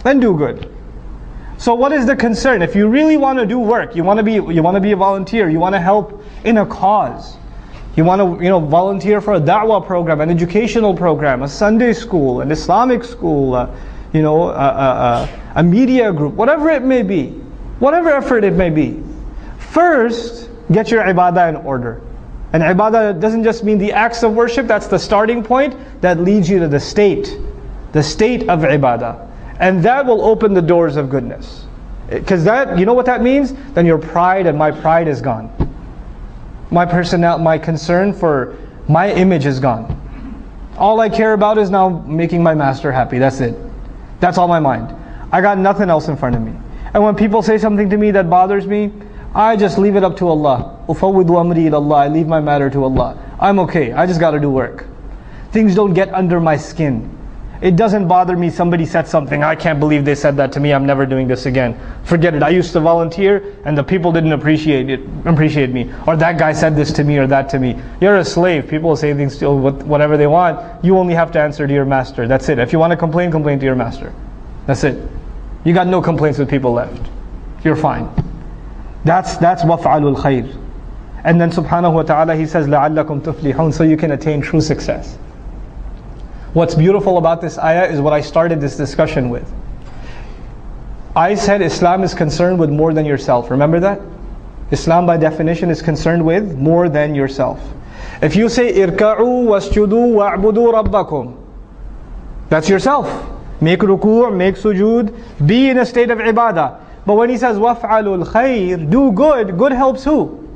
then do good. So what is the concern? If you really want to do work, you want to be a volunteer, you want to help in a cause, you want to volunteer for a da'wah program, an educational program, a Sunday school, an Islamic school, a media group, whatever it may be, whatever effort it may be. First, get your ibadah in order. And ibadah doesn't just mean the acts of worship, that's the starting point that leads you to the state of ibadah. And that will open the doors of goodness. Because that, you know what that means? Then your pride and my pride is gone. My concern for my image is gone. All I care about is now making my master happy. That's it. That's all my mind. I got nothing else in front of me. And when people say something to me that bothers me, I just leave it up to Allah. Ufawwidu amri ila Allah. I leave my matter to Allah. I'm okay. I just got to do work. Things don't get under my skin. It doesn't bother me. Somebody said something. I can't believe they said that to me. I'm never doing this again. Forget it. I used to volunteer and the people didn't appreciate me. Or that guy said this to me or that to me. You're a slave. People say things to whatever they want. You only have to answer to your master. That's it. If you want to complain, complain to your master. That's it. You got no complaints with people left. You're fine. That's waf'alul khair. And then subhanahu wa ta'ala, He says, لَعَلَّكُمْ تُفْلِحُونَ, so you can attain true success. What's beautiful about this ayah is what I started this discussion with. I said Islam is concerned with more than yourself. Remember that? Islam by definition is concerned with more than yourself. If you say irka'u wasjudu wa'budu rabbakum, that's yourself. Make ruku', make sujood, be in a state of ibadah. But when He says waf'alul khair, do good, good helps who?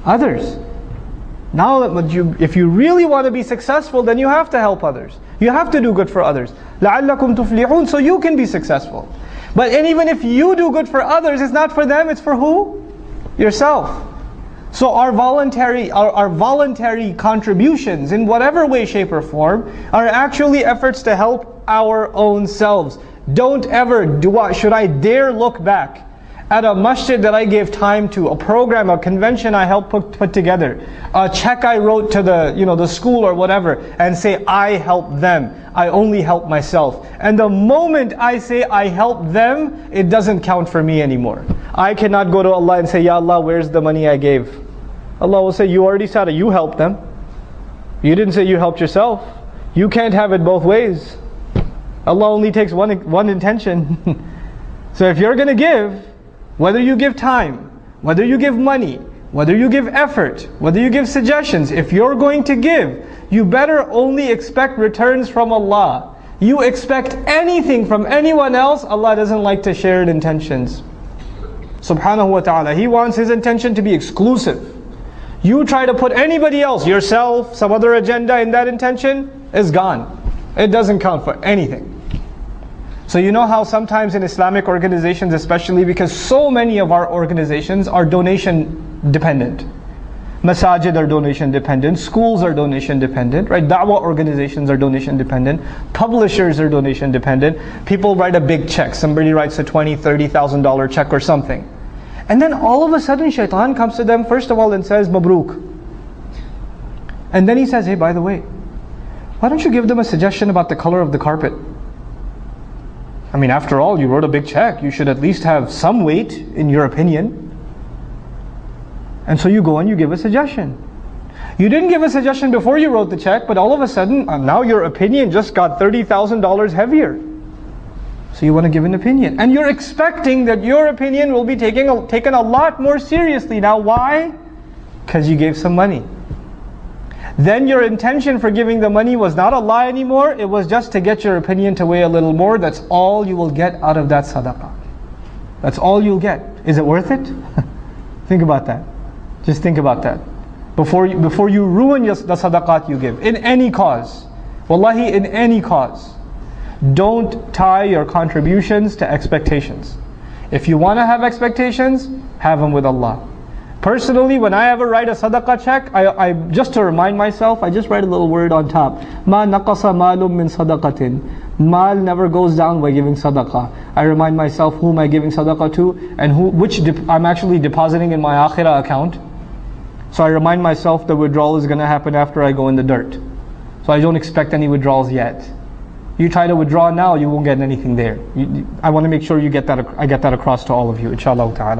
Others. Now, if you really want to be successful, then you have to help others. You have to do good for others. لَعَلَّكُمْ تُفْلِحُونَ, so you can be successful. But even if you do good for others, it's not for them, it's for who? Yourself. So our voluntary contributions in whatever way, shape or form are actually efforts to help our own selves. Don't ever, should I dare look back at a masjid that I gave time to, a program, a convention I helped put together, a check I wrote to the school or whatever, and say I helped them. I only help myself. And the moment I say I help them, it doesn't count for me anymore. I cannot go to Allah and say, Ya Allah, where's the money I gave? Allah will say, you already said it, you helped them. You didn't say you helped yourself. You can't have it both ways. Allah only takes one intention. So if you're going to give, whether you give time, whether you give money, whether you give effort, whether you give suggestions, if you're going to give, you better only expect returns from Allah. You expect anything from anyone else, Allah doesn't like to share intentions. Subhanahu wa ta'ala. He wants His intention to be exclusive. You try to put anybody else, yourself, some other agenda in that intention, is gone. It doesn't count for anything. So you know how sometimes in Islamic organizations, especially because so many of our organizations are donation dependent. Masajid are donation dependent, schools are donation dependent, right? Da'wah organizations are donation dependent, publishers are donation dependent. People write a big check, somebody writes a $20,000, $30,000 check or something. And then all of a sudden shaitan comes to them first of all and says, Mabruk. And then he says, hey, by the way, why don't you give them a suggestion about the color of the carpet? I mean, after all, you wrote a big check. You should at least have some weight in your opinion. And so you go and you give a suggestion. You didn't give a suggestion before you wrote the check, but all of a sudden, now your opinion just got $30,000 heavier. So you want to give an opinion. And you're expecting that your opinion will be taken a lot more seriously. Now why? Because you gave some money. Then your intention for giving the money was not Allah anymore. It was just to get your opinion to weigh a little more. That's all you will get out of that sadaqah. That's all you'll get. Is it worth it? Think about that. Just think about that. Before you ruin the sadaqat you give. In any cause. Wallahi, in any cause. Don't tie your contributions to expectations. If you want to have expectations, have them with Allah. Personally, when I ever write a sadaqah check, I just to remind myself, I just write a little word on top. Ma naqasa malum min sadaqatin. Mal never goes down by giving sadaqah. I remind myself who am I giving sadaqah to, and which I'm actually depositing in my Akhirah account. So I remind myself the withdrawal is going to happen after I go in the dirt. So I don't expect any withdrawals yet. You try to withdraw now, you won't get anything there. I want to make sure you get that. I get that across to all of you, inshallah ta'ala.